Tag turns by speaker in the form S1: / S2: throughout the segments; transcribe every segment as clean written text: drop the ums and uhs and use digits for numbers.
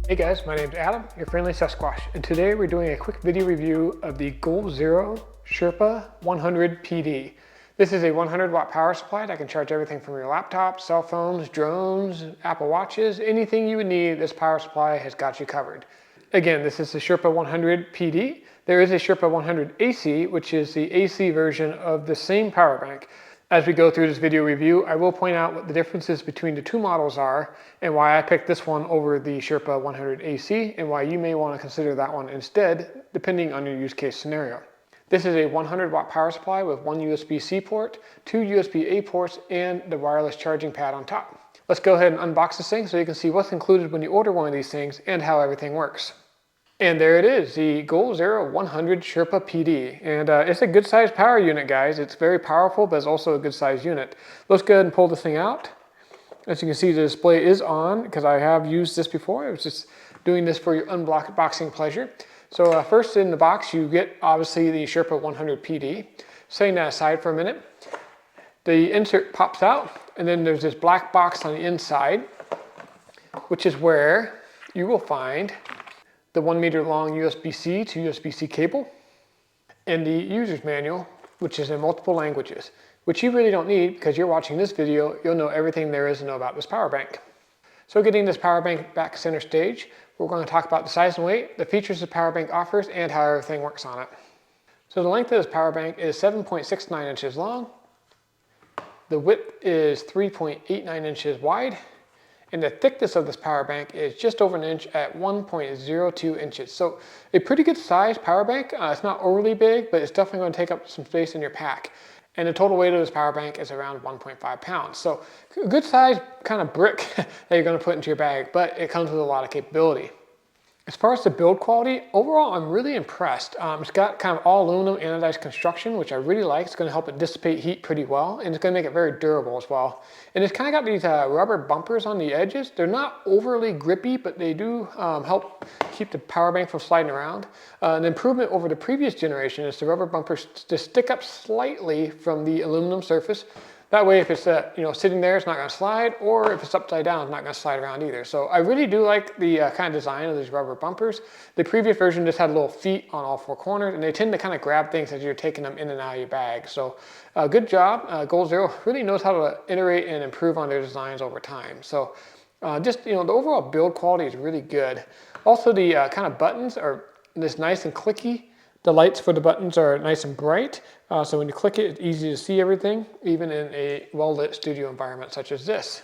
S1: Hey guys, my name's Adam, your friendly Sasquatch, and today we're doing a quick video review of the Zero Sherpa 100PD. This is a 100 watt power supply that can charge everything from your laptop, cell phones, drones, Apple Watches, anything you would need. This power supply has got you covered. Again, this is the Sherpa 100PD. There is a Sherpa 100AC, which is the AC version of the same power bank. As we go through this video review, I will point out what the differences between the two models are and why I picked this one over the Sherpa 100AC and why you may want to consider that one instead, depending on your use case scenario. This is a 100 watt power supply with one USB-C port, two USB-A ports, and the wireless charging pad on top. Let's go ahead and unbox this thing so you can see what's included when you order one of these things and how everything works. And there it is, the Zero 100 Sherpa PD. And it's a good sized power unit, guys. It's very powerful, but it's also a good sized unit. Let's go ahead and pull this thing out. As you can see, the display is on because I have used this before. I was just doing this for your unboxing pleasure. So first in the box, you get obviously the Sherpa 100 PD. Setting that aside for a minute, the insert pops out, and then there's this black box on the inside, which is where you will find the 1 meter long USB-C to USB-C cable, and the user's manual, which is in multiple languages, which you really don't need because you're watching this video, you'll know everything there is to know about this power bank. So getting this power bank back center stage, we're going to talk about the size and weight, the features the power bank offers, and how everything works on it. So the length of this power bank is 7.69 inches long, the width is 3.89 inches wide, and the thickness of this power bank is just over an inch at 1.02 inches. So a pretty good sized power bank. It's not overly big, but it's definitely going to take up some space in your pack. And the total weight of this power bank is around 1.5 pounds. So a good sized kind of brick that you're going to put into your bag, but it comes with a lot of capability. As far as the build quality, overall I'm really impressed. It's got kind of all aluminum anodized construction, which I really like. It's going to help it dissipate heat pretty well, and it's going to make it very durable as well. And it's kind of got these rubber bumpers on the edges. They're not overly grippy, but they do help keep the power bank from sliding around. An improvement over the previous generation is the rubber bumpers just stick up slightly from the aluminum surface. That way, if it's sitting there, it's not going to slide, or if it's upside down, it's not going to slide around either. So I really do like the kind of design of these rubber bumpers. The previous version just had little feet on all four corners, and they tend to kind of grab things as you're taking them in and out of your bag. So good job. Zero really knows how to iterate and improve on their designs over time. So the overall build quality is really good. Also, the kind of buttons are this nice and clicky. The lights for the buttons are nice and bright, so when you click it, it's easy to see everything, even in a well-lit studio environment such as this.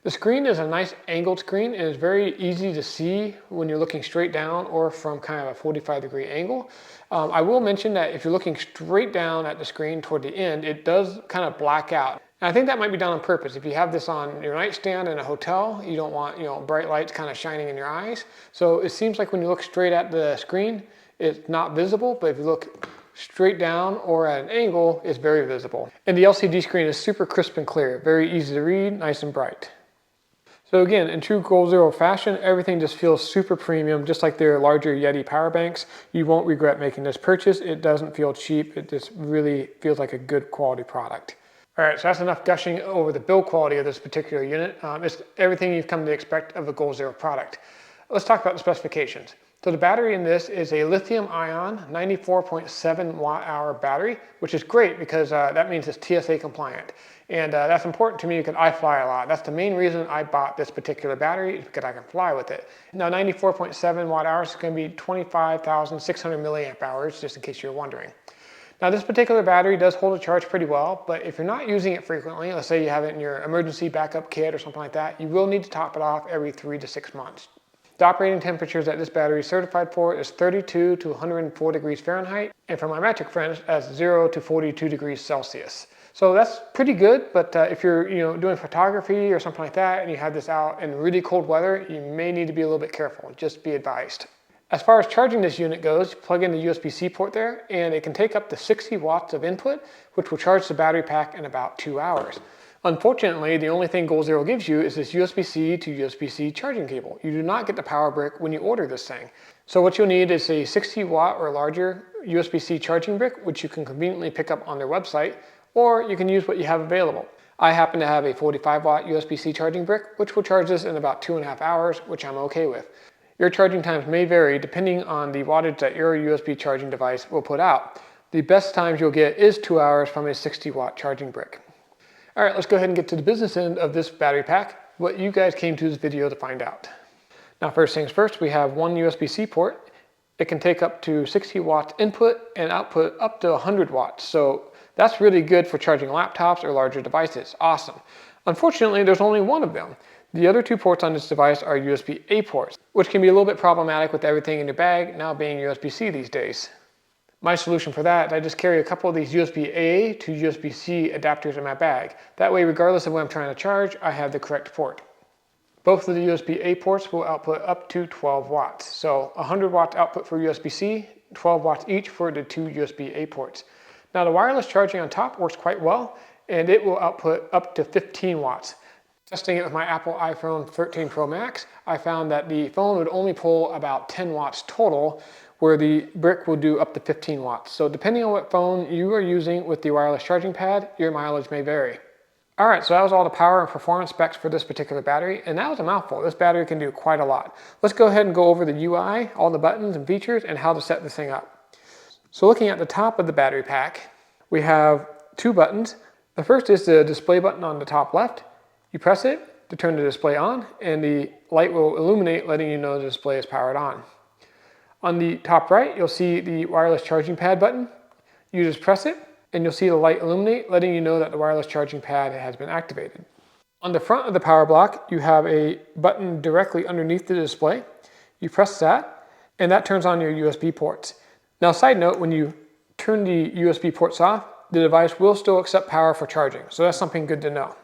S1: The screen is a nice angled screen and is very easy to see when you're looking straight down or from kind of a 45-degree angle. I will mention that if you're looking straight down at the screen toward the end, it does kind of black out. And I think that might be done on purpose. If you have this on your nightstand in a hotel, you don't want bright lights kind of shining in your eyes. So it seems like when you look straight at the screen, it's not visible, but if you look straight down or at an angle, it's very visible. And the LCD screen is super crisp and clear, very easy to read, nice and bright. So again, in true Zero fashion, everything just feels super premium, just like their larger Yeti power banks. You won't regret making this purchase. It doesn't feel cheap. It just really feels like a good quality product. All right, so that's enough gushing over the build quality of this particular unit. It's everything you've come to expect of a Zero product. Let's talk about the specifications. So the battery in this is a lithium ion 94.7 watt hour battery, which is great because that means it's TSA compliant. And that's important to me because I fly a lot. That's the main reason I bought this particular battery, is because I can fly with it. Now 94.7 watt hours is going to be 25,600 milliamp hours, just in case you're wondering. Now this particular battery does hold a charge pretty well, but if you're not using it frequently, let's say you have it in your emergency backup kit or something like that, you will need to top it off every 3 to 6 months. The operating temperatures that this battery is certified for is 32 to 104 degrees Fahrenheit, and for my metric friends, that's 0 to 42 degrees Celsius. So that's pretty good, but if you're doing photography or something like that, and you have this out in really cold weather, you may need to be a little bit careful. Just be advised. As far as charging this unit goes, you plug in the USB-C port there, and it can take up to 60 watts of input, which will charge the battery pack in about 2 hours. Unfortunately, the only thing Zero gives you is this USB-C to USB-C charging cable. You do not get the power brick when you order this thing. So what you'll need is a 60 watt or larger USB-C charging brick, which you can conveniently pick up on their website, or you can use what you have available. I happen to have a 45 watt USB-C charging brick, which will charge this in about 2.5 hours, which I'm okay with. Your charging times may vary depending on the wattage that your USB charging device will put out. The best times you'll get is 2 hours from a 60-watt charging brick. All right, let's go ahead and get to the business end of this battery pack, what you guys came to this video to find out. Now, first things first, we have one USB-C port. It can take up to 60 watts input and output up to 100 watts. So that's really good for charging laptops or larger devices. Awesome. Unfortunately, there's only one of them. The other 2 ports on this device are USB-A ports, which can be a little bit problematic with everything in your bag now being USB-C these days. My solution for that is I just carry a couple of these USB-A to USB-C adapters in my bag. That way, regardless of what I'm trying to charge, I have the correct port. Both of the USB-A ports will output up to 12 watts. So 100 watts output for USB-C, 12 watts each for the 2 USB-A ports. Now the wireless charging on top works quite well, and it will output up to 15 watts. Testing it with my Apple iPhone 13 Pro Max, I found that the phone would only pull about 10 watts total, where the brick will do up to 15 watts. So depending on what phone you are using with the wireless charging pad, your mileage may vary. All right, so that was all the power and performance specs for this particular battery, and that was a mouthful. This battery can do quite a lot. Let's go ahead and go over the UI, all the buttons and features, and how to set this thing up. So looking at the top of the battery pack, we have 2 buttons. The first is the display button on the top left. You press it to turn the display on, and the light will illuminate, letting you know the display is powered on. On the top right, you'll see the wireless charging pad button. You just press it, and you'll see the light illuminate, letting you know that the wireless charging pad has been activated. On the front of the power block, you have a button directly underneath the display. You press that, and that turns on your USB ports. Now, side note, when you turn the USB ports off, the device will still accept power for charging, so that's something good to know.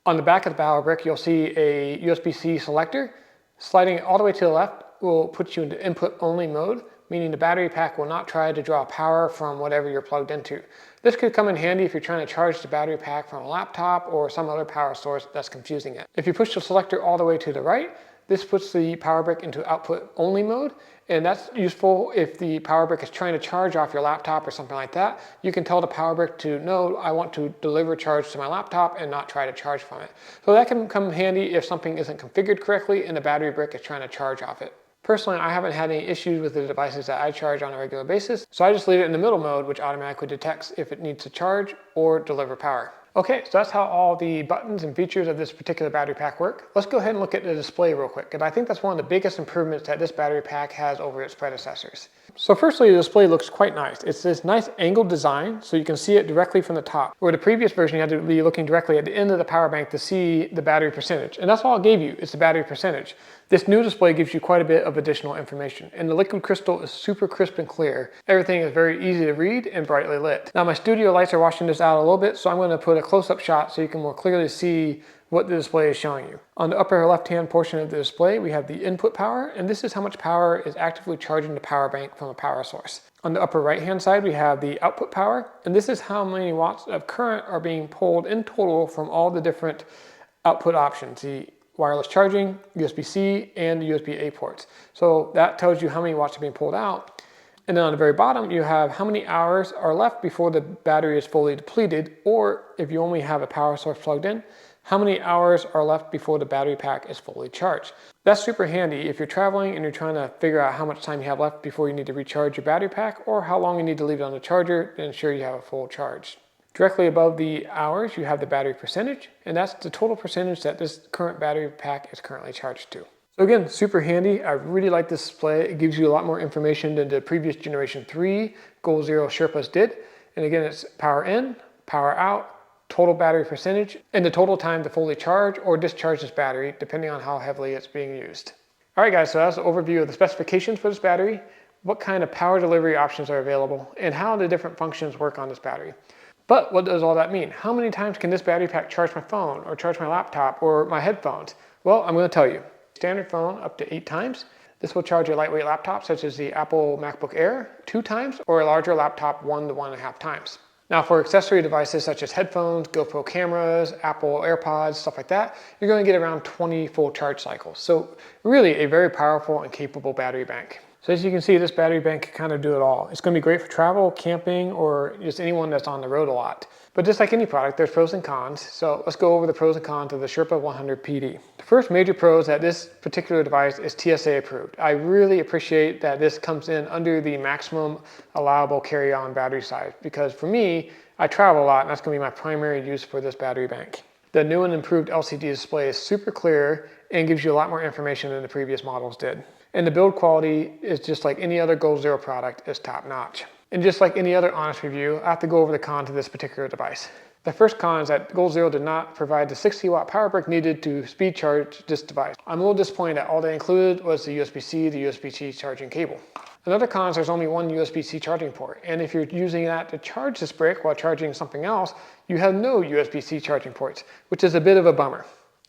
S1: On the back of the power brick, you'll see a USB-C selector. Sliding it all the way to the left will put you into input-only mode, meaning the battery pack will not try to draw power from whatever you're plugged into. This could come in handy if you're trying to charge the battery pack from a laptop or some other power source that's confusing it. If you push the selector all the way to the right, this puts the power brick into output-only mode, and that's useful if the power brick is trying to charge off your laptop or something like that. You can tell the power brick to, no, I want to deliver charge to my laptop and not try to charge from it. So that can come handy if something isn't configured correctly and the battery brick is trying to charge off it. Personally, I haven't had any issues with the devices that I charge on a regular basis, so I just leave it in the middle mode, which automatically detects if it needs to charge or deliver power. Okay, so that's how all the buttons and features of this particular battery pack work. Let's go ahead and look at the display real quick, and I think that's one of the biggest improvements that this battery pack has over its predecessors. So firstly, the display looks quite nice. It's this nice angled design, so you can see it directly from the top. Where the previous version, you had to be looking directly at the end of the power bank to see the battery percentage, and that's all it gave you, it's the battery percentage. This new display gives you quite a bit of additional information, and the liquid crystal is super crisp and clear. Everything is very easy to read and brightly lit. Now my studio lights are washing this out a little bit, so I'm going to put a close-up shot so you can more clearly see what the display is showing you. On the upper left-hand portion of the display, we have the input power, and this is how much power is actively charging the power bank from a power source. On the upper right-hand side, we have the output power, and this is how many watts of current are being pulled in total from all the different output options, the wireless charging, USB-C, and the USB-A ports. So that tells you how many watts are being pulled out. And then on the very bottom, you have how many hours are left before the battery is fully depleted, or if you only have a power source plugged in, how many hours are left before the battery pack is fully charged. That's super handy if you're traveling and you're trying to figure out how much time you have left before you need to recharge your battery pack, or how long you need to leave it on the charger to ensure you have a full charge. Directly above the hours, you have the battery percentage, and that's the total percentage that this current battery pack is currently charged to. So again, super handy. I really like this display. It gives you a lot more information than the previous generation 3 Zero Sherpas did. And again, it's power in, power out, total battery percentage, and the total time to fully charge or discharge this battery, depending on how heavily it's being used. All right guys, so that's an overview of the specifications for this battery, what kind of power delivery options are available, and how the different functions work on this battery. But what does all that mean? How many times can this battery pack charge my phone or charge my laptop or my headphones? Well, I'm going to tell you. Standard phone up to 8 times. This will charge a lightweight laptop such as the Apple MacBook Air 2 times, or a larger laptop 1 to 1.5 times. Now for accessory devices such as headphones, GoPro Cameras, Apple AirPods, stuff like that, you're going to get around 20 full charge cycles. So really a very powerful and capable battery bank. So as you can see, this battery bank can kind of do it all. It's going to be great for travel, camping, or just anyone that's on the road a lot. But just like any product, there's pros and cons. So let's go over the pros and cons of the Sherpa 100PD. The first major pro is that this particular device is TSA approved. I really appreciate that this comes in under the maximum allowable carry-on battery size, because for me, I travel a lot and that's going to be my primary use for this battery bank. The new and improved LCD display is super clear and gives you a lot more information than the previous models did. And the build quality is just like any other Goal Zero product, is top notch. And just like any other honest review, I have to go over the cons of this particular device. The first con is that Goal Zero did not provide the 60-watt power brick needed to speed charge this device. I'm a little disappointed that all they included was the USB-C, the USB-C charging cable. Another con is there's only one USB-C charging port, and if you're using that to charge this brick while charging something else, you have no USB-C charging ports, which is a bit of a bummer.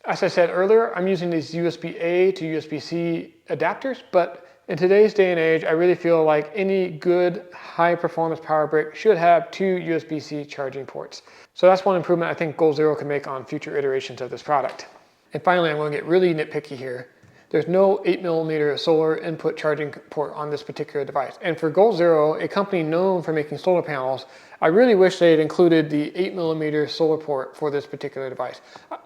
S1: As I said earlier, I'm using these USB-A to USB-C adapters, but in today's day and age, I really feel like any good high-performance power brick should have 2 USB-C charging ports. So that's one improvement I think Goal Zero can make on future iterations of this product. And finally, I'm going to get really nitpicky here. There's no 8mm solar input charging port on this particular device. And for Goal Zero, a company known for making solar panels, I really wish they had included the 8mm solar port for this particular device.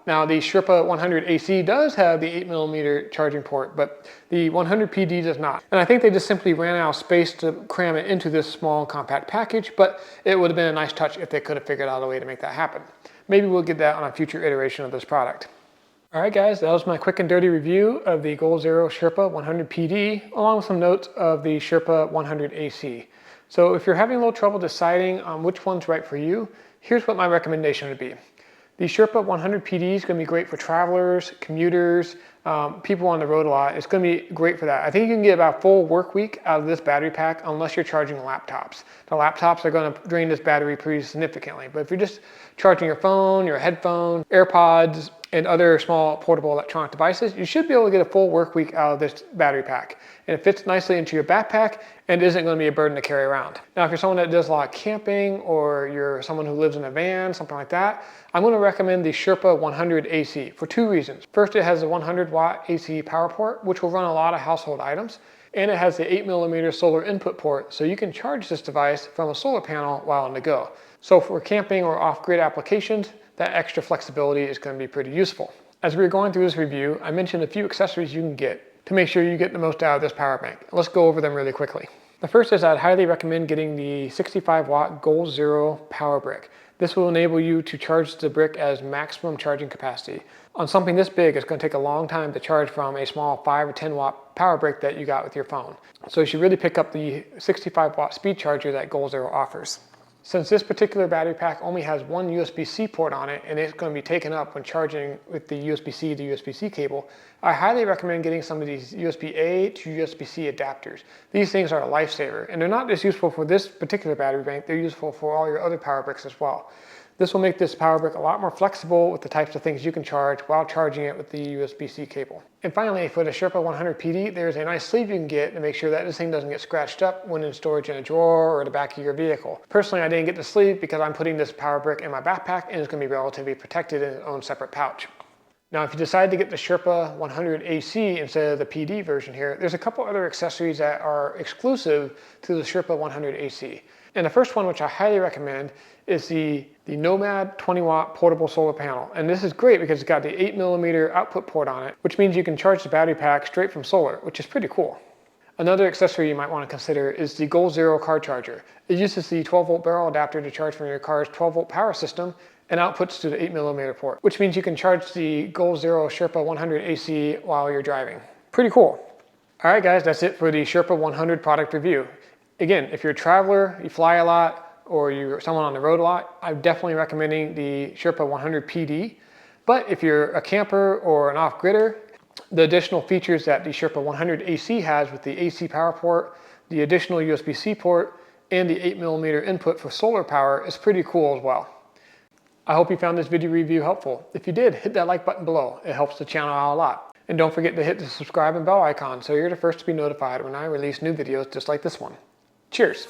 S1: Now, the Sherpa 100AC does have the 8mm charging port, but the 100PD does not. And I think they just simply ran out of space to cram it into this small compact package, but it would have been a nice touch if they could have figured out a way to make that happen. Maybe we'll get that on a future iteration of this product. All right, guys, that was my quick and dirty review of the Goal Zero Sherpa 100PD, along with some notes of the Sherpa 100AC. So if you're having a little trouble deciding on which one's right for you, here's what my recommendation would be. The Sherpa 100PD is going to be great for travelers, commuters, people on the road a lot. It's going to be great for that. I think you can get about a full work week out of this battery pack unless you're charging laptops. The laptops are going to drain this battery pretty significantly. But if you're just charging your phone, your headphones, AirPods, and other small portable electronic devices, you should be able to get a full work week out of this battery pack. And it fits nicely into your backpack and isn't going to be a burden to carry around. Now, if you're someone that does a lot of camping, or you're someone who lives in a van, something like that, I'm going to recommend the Sherpa 100AC for 2 reasons. First, it has a 100-watt AC power port, which will run a lot of household items. And it has the 8mm solar input port, so you can charge this device from a solar panel while on the go. So for camping or off-grid applications, that extra flexibility is going to be pretty useful. As we were going through this review, I mentioned a few accessories you can get to make sure you get the most out of this power bank. Let's go over them really quickly. The first is I'd highly recommend getting the 65-watt Goal Zero power brick. This will enable you to charge the brick as maximum charging capacity. On something this big, it's going to take a long time to charge from a small 5 or 10 watt power brick that you got with your phone. So you should really pick up the 65-watt speed charger that Goal Zero offers. Since this particular battery pack only has one USB-C port on it and it's going to be taken up when charging with the USB-C to USB-C cable, I highly recommend getting some of these USB-A to USB-C adapters. These things are a lifesaver, and they're not just useful for this particular battery bank, they're useful for all your other power bricks as well. This will make this power brick a lot more flexible with the types of things you can charge while charging it with the USB-C cable. And finally, for the Sherpa 100PD, there's a nice sleeve you can get to make sure that this thing doesn't get scratched up when in storage in a drawer or the back of your vehicle. Personally, I didn't get the sleeve because I'm putting this power brick in my backpack and it's going to be relatively protected in its own separate pouch. Now, if you decide to get the Sherpa 100AC instead of the PD version here, there's a couple other accessories that are exclusive to the Sherpa 100AC. And the first one, which I highly recommend, is the Nomad 20-watt portable solar panel. And this is great because it's got the 8mm output port on it, which means you can charge the battery pack straight from solar, which is pretty cool. Another accessory you might want to consider is the Goal Zero car charger. It uses the 12-volt barrel adapter to charge from your car's 12-volt power system and outputs to the 8mm port, which means you can charge the Goal Zero Sherpa 100AC while you're driving. Pretty cool. All right, guys, that's it for the Sherpa 100 product review. Again, if you're a traveler, you fly a lot, or you're someone on the road a lot, I'm definitely recommending the Sherpa 100PD. But if you're a camper or an off-gridder, the additional features that the Sherpa 100AC has with the AC power port, the additional USB-C port, and the 8mm input for solar power is pretty cool as well. I hope you found this video review helpful. If you did, hit that like button below. It helps the channel out a lot. And don't forget to hit the subscribe and bell icon so you're the first to be notified when I release new videos just like this one. Cheers!